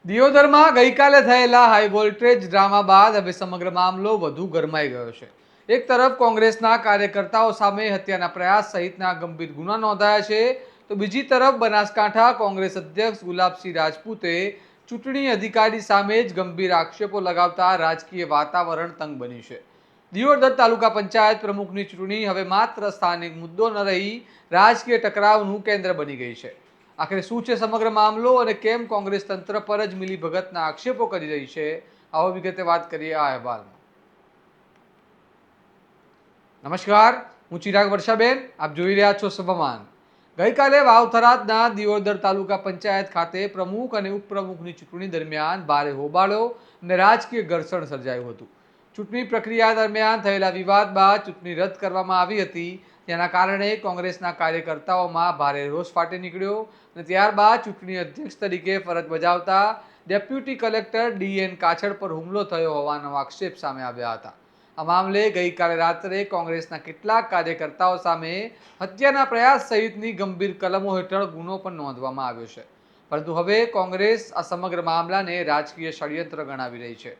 દિયોદરમાં ગઈકાલે થયેલા high voltage drama બાદ હવે સમગ્ર મામલો વધુ ગરમાઈ ગયો છે. એક તરફ કોંગ્રેસના કાર્યકર્તાઓ સામે હત્યાના પ્રયાસ સહિતના ગંભીર ગુના નોંધાયા છે, તો બીજી તરફ બનાસકાંઠા કોંગ્રેસ અધ્યક્ષ ગુલાબસિંહ રાજપૂતે ચૂંટણી અધિકારી સામે જ ગંભીર આક્ષેપો લગાવતા રાજકીય વાતાવરણ તંગ બન્યું છે. દિયોદર તાલુકા પંચાયત પ્રમુખની ચૂંટણી હવે માત્ર સ્થાનિક મુદ્દો ન રહી રાજકીય ટકરાવનું કેન્દ્ર બની ગઈ છે. આખરે શું છે સમગ્ર મામલો અને કેમ કોંગ્રેસ તંત્ર પર જ મિલીભગતના આક્ષેપો કરી રહી છે, આવો વિગતે વાત કરીએ આ અહેવાલમાં. નમસ્કાર, હું ચિરાગ વર્ષાબેન, આપ જોઈ રહ્યા છો સભામાન. ગઈકાલે વાવથરાદના દિયોદર તાલુકા પંચાયત ખાતે પ્રમુખ અને ઉપપ્રમુખની ચૂંટણી દરમિયાન ભારે હોબાળો અને રાજકીય ઘર્ષણ સર્જાયું હતું. ચૂંટણી પ્રક્રિયા દરમિયાન થયેલા વિવાદ બાદ ચૂંટણી રદ કરવામાં આવી હતી, જેના કારણે કોંગ્રેસના કાર્યકર્તાઓમાં ભારે રોષ ફાટી નીકળ્યો અને ત્યારબાદ ચૂંટણી અધ્યક્ષ તરીકે ફરજ બજાવતા ડેપ્યુટી કલેક્ટર DN કાછડ પર હુમલો થયો હોવાનો આક્ષેપ સામે આવ્યા હતા. આ મામલે ગઈકાલે રાત્રે કોંગ્રેસના કેટલાક કાર્યકર્તાઓ સામે હત્યાના પ્રયાસ સહિતની ગંભીર કલમો હેઠળ ગુનો પણ નોંધવામાં આવ્યો છે. પરંતુ હવે કોંગ્રેસ આ સમગ્ર મામલાને રાજકીય ષડયંત્ર ગણાવી રહી છે.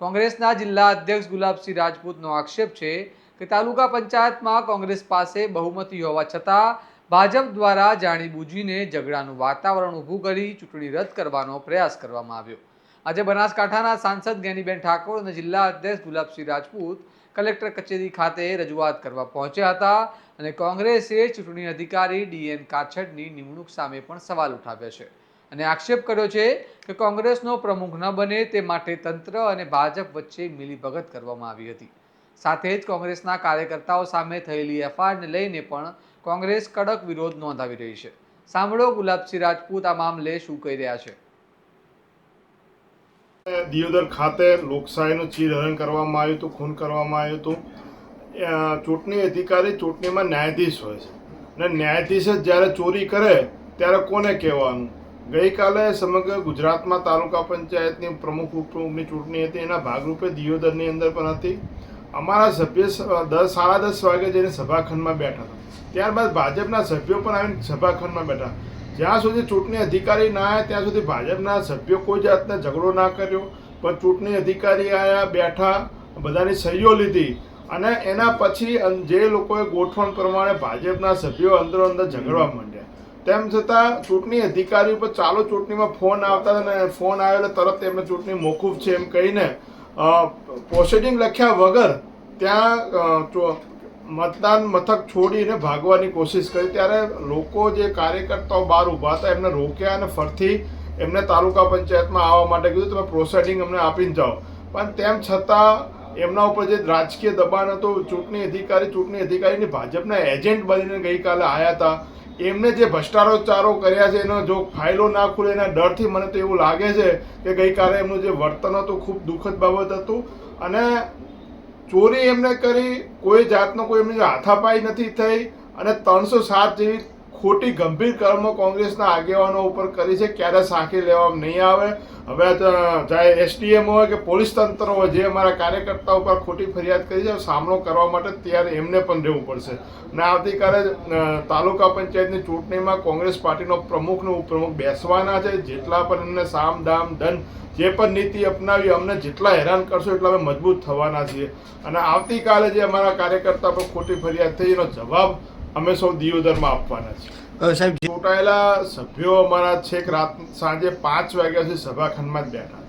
કોંગ્રેસના જિલ્લા અધ્યક્ષ ગુલાબસિંહ રાજપૂતનો આક્ષેપ છે કે તાલુકા પંચાયતમાં કોંગ્રેસ પાસે બહુમતી હોવા છતાં ભાજપ દ્વારા જાણીબૂજીને ઝઘડાનું વાતાવરણ ઊભું કરી ચૂંટણી રદ કરવાનો પ્રયાસ કરવામાં આવ્યો. આજે બનાસકાંઠાના સાંસદ જ્ઞાનીબેન ઠાકોર અને જિલ્લા અધ્યક્ષ ગુલાબસિંહ રાજપૂત કલેક્ટર કચેરી ખાતે રજૂઆત કરવા પહોંચ્યા હતા અને કોંગ્રેસે ચૂંટણી અધિકારી DN કાછડની નિમણૂક સામે પણ સવાલ ઉઠાવ્યા છે અને આક્ષેપ કર્યો છે કે કોંગ્રેસનો પ્રમુખ ન બને તે માટે તંત્ર અને ભાજપ વચ્ચે મિલીભગત કરવામાં આવી હતી. સાથે જ કોંગ્રેસના કાર્યકર્તાઓ સામે થયેલી FIRને લઈને પણ કોંગ્રેસ કડક વિરોધ નોંધાવી રહી છે. સાંભળો ગુલાબસિંહ રાજપૂત આ મામલે શું કહી રહ્યા છે. દિયોદર ખાતે લોકશાહીનું ચીરહરણ કરવામાં આવ્યું હતું, ખૂન કરવામાં આવ્યું હતું. ચૂંટણી અધિકારી ચૂંટણીમાં ન્યાયાધીશ હોય છે અને ન્યાયાધીશ જ જ્યારે ચોરી કરે ત્યારે કોને કહેવાનું? ગઈકાલે સમગ્ર ગુજરાતમાં તાલુકા પંચાયતની પ્રમુખ ઉપપ્રમુખની ચૂંટણી હતી, એના ભાગરૂપે દિયોદરની અંદર પણ હતી. અમારા સભ્ય 10:30 વાગે જઈને સભાખંડમાં બેઠા હતા. ત્યારબાદ ભાજપના સભ્યો પણ આવીને સભાખંડમાં બેઠા. જ્યાં સુધી ચૂંટણી અધિકારી ના આવ્યા ત્યાં સુધી ભાજપના સભ્યો કોઈ જાતનો ઝઘડો ના કર્યો, પણ ચૂંટણી અધિકારી આવ્યા, બેઠા, બધાની સહીઓ લીધી અને એના પછી જે લોકોએ ગોઠવણ પ્રમાણે ભાજપના સભ્યો અંદરો અંદર ઝઘડવા માંડ્યા. તેમ છતાં ચૂંટણી અધિકારી ઉપર ચાલુ ચૂંટણીમાં ફોન આવતા હતા અને ફોન આવ્યો એટલે તરત એમને ચૂંટણી મોકૂફ છે એમ કહીને પ્રોસિડિંગ લખ્યા વગર ત્યાં મતદાન મથક છોડીને ભાગવાની કોશિશ કરી. ત્યારે લોકો જે કાર્યકર્તાઓ બહાર ઊભા હતા એમને રોક્યા અને ફરથી એમને તાલુકા પંચાયતમાં આવવા માટે કીધું તમે પ્રોસિડિંગ અમને આપીને જાઓ. પણ તેમ છતાં એમના ઉપર જે રાજકીય દબાણ હતું, ચૂંટણી અધિકારીની ભાજપના એજન્ટ બનીને ગઈકાલે આવ્યા હતા. એમને જે ભ્રષ્ટાચારો કર્યા છે એનો જો ફાઇલો ના ખુલે એના ડરથી મને તો એવું લાગે છે કે ગઈકાલે એમનું જે વર્તન હતું ખૂબ દુઃખદ બાબત હતું અને ચોરી એમને કરી, કોઈ જાતનો કોઈ એમની હાથાપાઈ નથી થઈ અને 307 જેવી ખોટી ગંભીર કર્મો કોંગ્રેસના આગેવાનો ઉપર કરી છે. ક્યારે સાંખી લેવામાં નહીં આવે. હવે ચાહે SDM હોય કે પોલીસ તંત્ર હોય, જે અમારા કાર્યકર્તાઓ ઉપર ખોટી ફરિયાદ કરી છે સામનો કરવા માટે ત્યારે એમને પણ રહેવું પડશે. અને આવતીકાલે તાલુકા પંચાયતની ચૂંટણીમાં કોંગ્રેસ પાર્ટીનો પ્રમુખ અને ઉપપ્રમુખ બેસવાના છે. જેટલા પણ એમને સામ દામ દંડ જે પણ નીતિ અપનાવી અમને જેટલા હેરાન કરશો એટલા અમે મજબૂત થવાના છીએ. અને આવતીકાલે જે અમારા કાર્યકર્તા પર ખોટી ફરિયાદ થઈ એનો જવાબ અમે સૌ દિયોદરમાં આપવાના છીએ. સાહેબ, ચૂંટાયેલા સભ્યો અમારા છેક રાત સાંજે 5 વાગ્યા સુધી સભાખંડમાં જ બેઠા,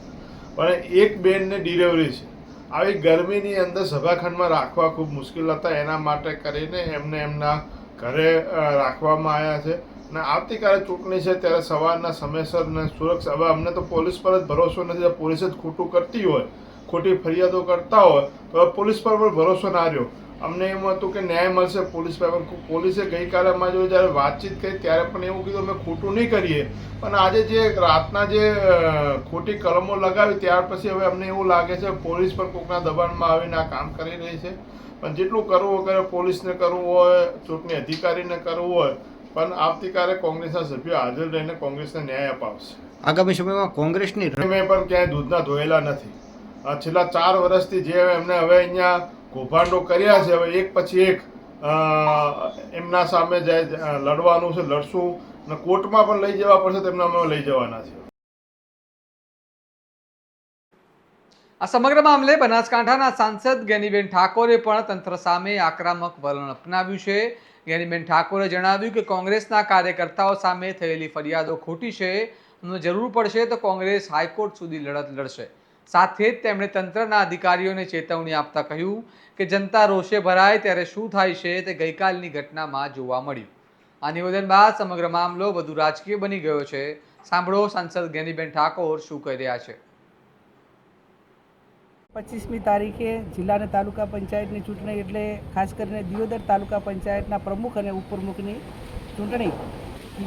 પણ એક બેનને ડિલિવરી છે. આવી ગરમીની અંદર સભાખંડમાં રાખવા ખૂબ મુશ્કેલ હતા. એના માટે કરીને એમને એમના ઘરે રાખવામાં આવ્યા છે અને આવતીકાલે ચૂંટણી છે ત્યારે સવારના સમયસર ને સુરક્ષા. હવે અમને તો પોલીસ પર જ ભરોસો નથી. પોલીસ જ ખોટું કરતી હોય, ખોટી ફરિયાદો કરતા હોય તો પોલીસ પર પણ ભરોસો ના રહ્યો. અમને એમ હતું કે ન્યાય મળશે પોલીસ પર, પણ પોલીસે ગઈકાલે અમારી જોડે જ્યારે વાતચીત કરી ત્યારે પણ એવું કીધું અમે ખોટું નહીં કરીએ. પણ આજે જે રાતના જે ખોટી કલમો લગાવી ત્યાર પછી હવે અમને એવું લાગે છે પોલીસ પર કોઈકના દબાણમાં આવીને આ કામ કરી રહી છે. પણ જેટલું કરવું હોય પોલીસને કરવું હોય, ચૂંટણી અધિકારીને કરવું હોય, પણ આવતીકાલે કોંગ્રેસના સભ્યો હાજર રહીને કોંગ્રેસને ન્યાય અપાવશે. આગામી સમયમાં કોંગ્રેસની મેં પણ ક્યાંય દૂધના ધોયેલા નથી. છેલ્લા 4 વર્ષથી જે એમને હવે અહીંયા કૌભાંડો કર્યા છે, હવે એક પછી એક એમના સામે લડવાનું છે, લડશું અને કોર્ટમાં પણ લઈ જવા પડશે તેમને અમે લઈ જવાના છે. આ સમગ્ર મામલે બનાસકાંઠાના સાંસદ જ્ઞાનીબેન ઠાકોરે પણ તંત્ર સામે આક્રમક વલણ અપનાવ્યું છે. જ્ઞાનીબેન ઠાકોરે જણાવ્યું કે કોંગ્રેસના કાર્યકર્તાઓ સામે થયેલી ફરિયાદો ખોટી છે અને જરૂર પડશે તો કોંગ્રેસ હાઈકોર્ટ સુધી લડત લડશે. સાથે જ તેમણે તંત્રના અધિકારીઓને ચેતવણી આપતા કહ્યું કે જનતા રોષે ભરાય ત્યારે શું થાય છે તે ગઈકાલની ઘટનામાં જોવા મળ્યું. આ નિવેદન બાદ સમગ્ર મામલો વધુ રાજકીય બની ગયો છે. સાંભળો સાંસદ જ્ઞાનીબેન ઠાકોર શું કહી રહ્યા છે. 25મી તારીખે જિલ્લા અને તાલુકા પંચાયતની ચૂંટણી એટલે ખાસ કરીને દિયોદર તાલુકા પંચાયતના પ્રમુખ અને ઉપપ્રમુખની ચૂંટણી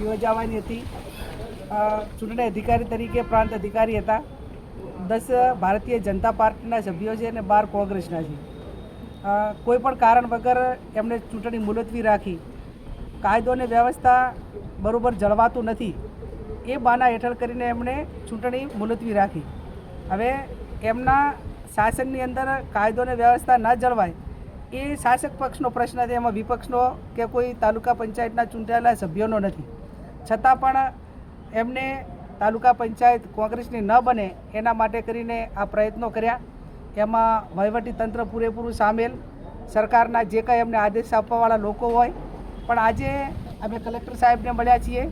યોજાવાની હતી. ચૂંટણી અધિકારી તરીકે પ્રાંત અધિકારી હતા. 10 ભારતીય જનતા પાર્ટીના સભ્યો છે અને 12 કોંગ્રેસના છે. કોઈ પણ કારણ વગર એમણે ચૂંટણી મુલતવી રાખી. કાયદો અને વ્યવસ્થા બરાબર જળવાતું નથી એ બાના હેઠળ કરીને એમણે ચૂંટણી મુલતવી રાખી. હવે એમના શાસનની અંદર કાયદો અને વ્યવસ્થા ન જળવાય એ શાસક પક્ષનો પ્રશ્ન છે, એમાં વિપક્ષનો કે કોઈ તાલુકા પંચાયતના ચૂંટાયેલા સભ્યોનો નથી. છતાં પણ એમને તાલુકા પંચાયત કોંગ્રેસની ન બને એના માટે કરીને આ પ્રયત્નો કર્યા. એમાં વહીવટીતંત્ર પૂરેપૂરું સામેલ, સરકારના જે કંઈ એમને આદેશ આપવાવાળા લોકો હોય. પણ આજે અમે કલેક્ટર સાહેબને મળ્યા છીએ,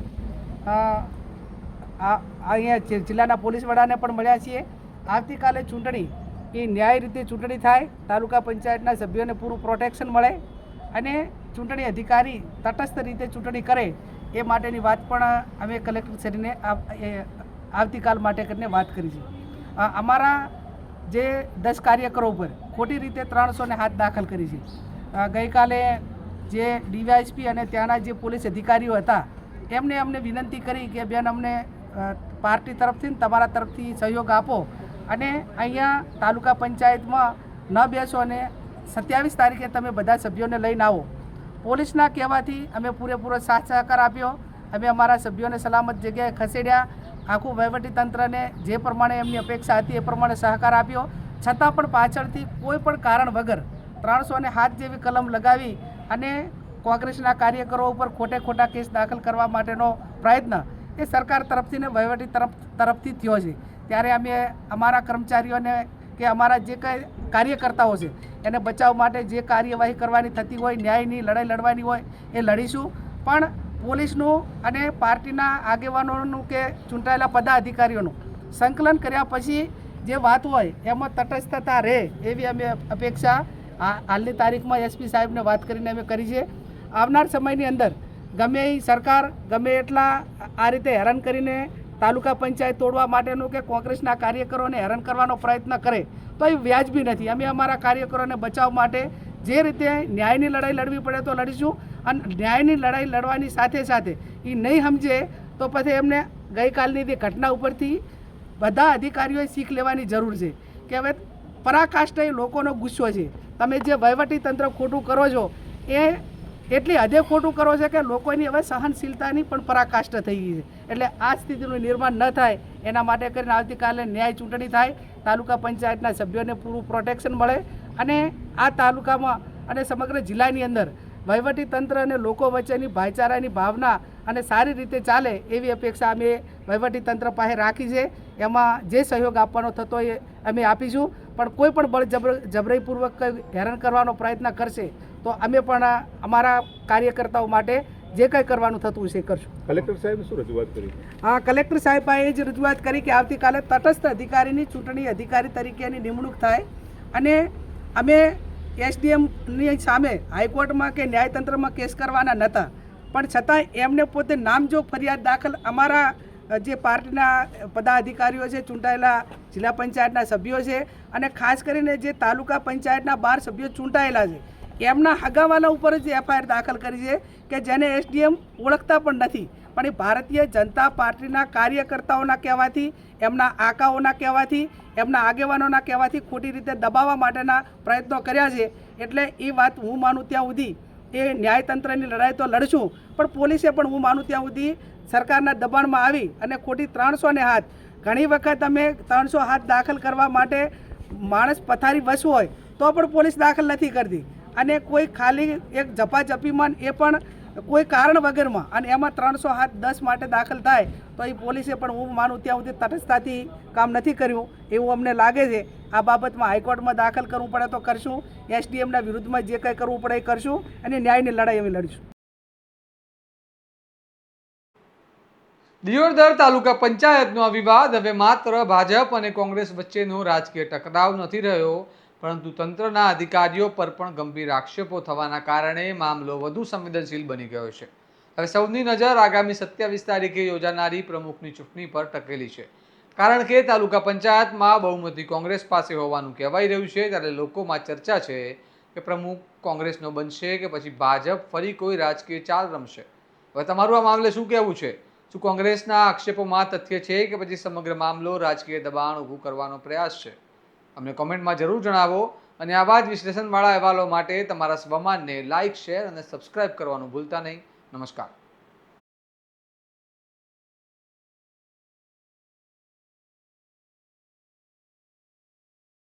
અહીંયા જિલ્લાના પોલીસ વડાને પણ મળ્યા છીએ. આવતીકાલે ચૂંટણી એ ન્યાય રીતે ચૂંટણી થાય, તાલુકા પંચાયતના સભ્યોને પૂરું પ્રોટેક્શન મળે અને ચૂંટણી અધિકારી તટસ્થ રીતે ચૂંટણી કરે એ માટેની વાત પણ અમે કલેક્ટરશ્રીને આવતીકાલ માટે કરીને વાત કરી છે. અમારા જે 10 કાર્યકરો ઉપર ખોટી રીતે 307 દાખલ કરી છે. ગઈકાલે જે ડીવાયએસપી અને ત્યાંના જે પોલીસ અધિકારીઓ હતા એમને અમને વિનંતી કરી કે બેન અમને પાર્ટી તરફથી તમારા તરફથી સહયોગ આપો અને અહીંયા તાલુકા પંચાયતમાં ન બેસો અને 27 તારીખે તમે બધા સભ્યોને લઈને આવો. પોલીસના કહેવાથી અમે પૂરેપૂરો સાથ સહકાર આપ્યો. અમે અમારા સભ્યોને સલામત જગ્યાએ ખસેડ્યા. આખું વહીવટીતંત્રને જે પ્રમાણે એમની અપેક્ષા હતી એ પ્રમાણે સહકાર આપ્યો. છતાં પણ પાછળથી કોઈ પણ કારણ વગર 307 જેવી કલમ લગાવી અને કોંગ્રેસના કાર્યકરો ઉપર ખોટા કેસ દાખલ કરવા માટેનો પ્રયત્ન એ સરકાર તરફથી ને વહીવટી તરફથી થયો છે. ત્યારે અમે અમારા કર્મચારીઓને કે અમારા જે કંઈ કાર્યકર્તાઓ છે એને બચાવ માટે જે કાર્યવાહી કરવાની થતી હોય, ન્યાયની લડાઈ લડવાની હોય એ લડીશું. પણ પોલીસનું અને પાર્ટીના આગેવાનોનું કે ચૂંટાયેલા પદાધિકારીઓનું સંકલન કર્યા પછી જે વાત હોય એમાં તટસ્થતા રહે એવી અમે અપેક્ષા હાલની તારીખમાં એસપી સાહેબને વાત કરીને અમે કરી છે. આવનાર સમયની અંદર ગમે એ સરકાર ગમે એટલા આ રીતે હેરાન કરીને તાલુકા પંચાયત તોડવા માટેનું કે કોંગ્રેસના કાર્યકરોને હેરાન કરવાનો પ્રયત્ન કરે તો એ વ્યાજબી નથી. અમે અમારા કાર્યકરોને બચાવ માટે જે રીતે ન્યાયની લડાઈ લડવી પડે તો લડીશું. અને ન્યાયની લડાઈ લડવાની સાથે સાથે એ નહીં સમજે તો પછી એમને ગઈકાલની જે ઘટના ઉપરથી બધા અધિકારીઓએ શીખ લેવાની જરૂર છે કે હવે પરાકાષ્ઠા એ લોકોનો ગુસ્સો છે. તમે જે વહીવટીતંત્ર ખોટું કરો છો એ એટલી હદે ખોટું કરો છે કે લોકોની હવે સહનશીલતાની પણ પરાકાષ્ઠા થઈ ગઈ છે. એટલે આ સ્થિતિનું નિર્માણ ન થાય એના માટે કરીને આવતીકાલે ન્યાય ચૂંટણી થાય, તાલુકા પંચાયતના સભ્યોને પૂરું પ્રોટેક્શન મળે અને આ તાલુકામાં અને સમગ્ર જિલ્લાની અંદર વહીવટીતંત્ર અને લોકો વચ્ચેની ભાઈચારાની ભાવના અને સારી રીતે ચાલે એવી અપેક્ષા અમે વહીવટીતંત્ર પાસે રાખી છે. એમાં જે સહયોગ આપવાનો થતો એ અમે આપીશું. પણ કોઈ પણ જબરાઈપૂર્વક હેરાન કરવાનો પ્રયત્ન કરશે તો અમે પણ અમારા કાર્યકર્તાઓ માટે જે કંઈ કરવાનું થતું હશે કરશું. કલેક્ટર સાહેબે શું રજૂઆત કરી? કલેક્ટર સાહેબ એ જ રજૂઆત કરી કે આવતીકાલે તટસ્થ અધિકારીની ચૂંટણી અધિકારી તરીકેની નિમણૂક થાય અને અમે એસડીએમની સામે હાઈકોર્ટમાં કે ન્યાયતંત્રમાં કેસ કરવાના નહોતા. પણ છતાં એમને પોતે નામજોગ ફરિયાદ દાખલ અમારા જે પાર્ટીના પદાધિકારીઓ છે, ચૂંટાયેલા જિલ્લા પંચાયતના સભ્યો છે અને ખાસ કરીને જે તાલુકા પંચાયતના 12 સભ્યો ચૂંટાયેલા છે એમના હગાવાલા ઉપર જ એફઆઈઆર દાખલ કરી છે કે જેને એસડીએમ ઓળખતા પણ નથી. પણ એ ભારતીય જનતા પાર્ટીના કાર્યકર્તાઓના કહેવાથી, એમના આકાઓના કહેવાથી, એમના આગેવાનોના કહેવાથી ખોટી રીતે દબાવવા માટેના પ્રયત્નો કર્યા છે. એટલે એ વાત હું માનું ત્યાં સુધી એ ન્યાયતંત્રની લડાઈ તો લડશું, પણ પોલીસે પણ હું માનું ત્યાં સુધી સરકારના દબાણમાં આવી અને ખોટી 307 ઘણી વખત અમે 307 દાખલ કરવા માટે માણસ પથારી વસ હોય તો પણ પોલીસ દાખલ નથી કરતી અને કોઈ ખાલી એક ઝપાઝપીમાં એ પણ કોઈ કારણ વગરમાં, અને એમાં 307(10) માટે દાખલ થાય તો એ પોલીસે પણ હું માનું ત્યાં સુધી તટસ્થતાથી કામ નથી કર્યું એવું અમને લાગે છે. આ બાબતમાં હાઈકોર્ટમાં દાખલ કરવું પડે તો કરશું, એસડીએમના વિરુદ્ધમાં જે કંઈ કરવું પડે એ કરશું, અને ન્યાયની લડાઈ અમે લડીશું. દિયોદર તાલુકા પંચાયતનો આ વિવાદ હવે માત્ર ભાજપ અને કોંગ્રેસ વચ્ચેનો રાજકીય ટકરાવ નથી રહ્યો, પરંતુ તંત્રના અધિકારીઓ પર પણ ગંભીર આક્ષેપો થવાના કારણે મામલો વધુ સંવેદનશીલ બની ગયો છે. હવે સૌની નજર આગામી 27 તારીખે યોજાનારી પ્રમુખની ચૂંટણી પર ટકેલી છે, કારણ કે તાલુકા પંચાયતમાં બહુમતી કોંગ્રેસ પાસે હોવાનું કહેવાઈ રહ્યું છે. ત્યારે લોકોમાં ચર્ચા છે કે પ્રમુખ કોંગ્રેસનો બનશે કે પછી ભાજપ ફરી કોઈ રાજકીય ચાલ રમશે. હવે તમારું આ મામલે શું કહેવું છે? શું કોંગ્રેસના આક્ષેપોમાં તથ્ય છે કે પછી સમગ્ર મામલો રાજકીય દબાણ ઊભું કરવાનો પ્રયાસ છે? અમને કોમેન્ટમાં જરૂર જણાવો, અને આવા જ વિશ્લેષણવાળા અહેવાલો માટે તમારા સ્વમાનને લાઇક, શેર અને સબસ્ક્રાઇબ કરવાનું ભૂલતા નહીં. નમસ્કાર.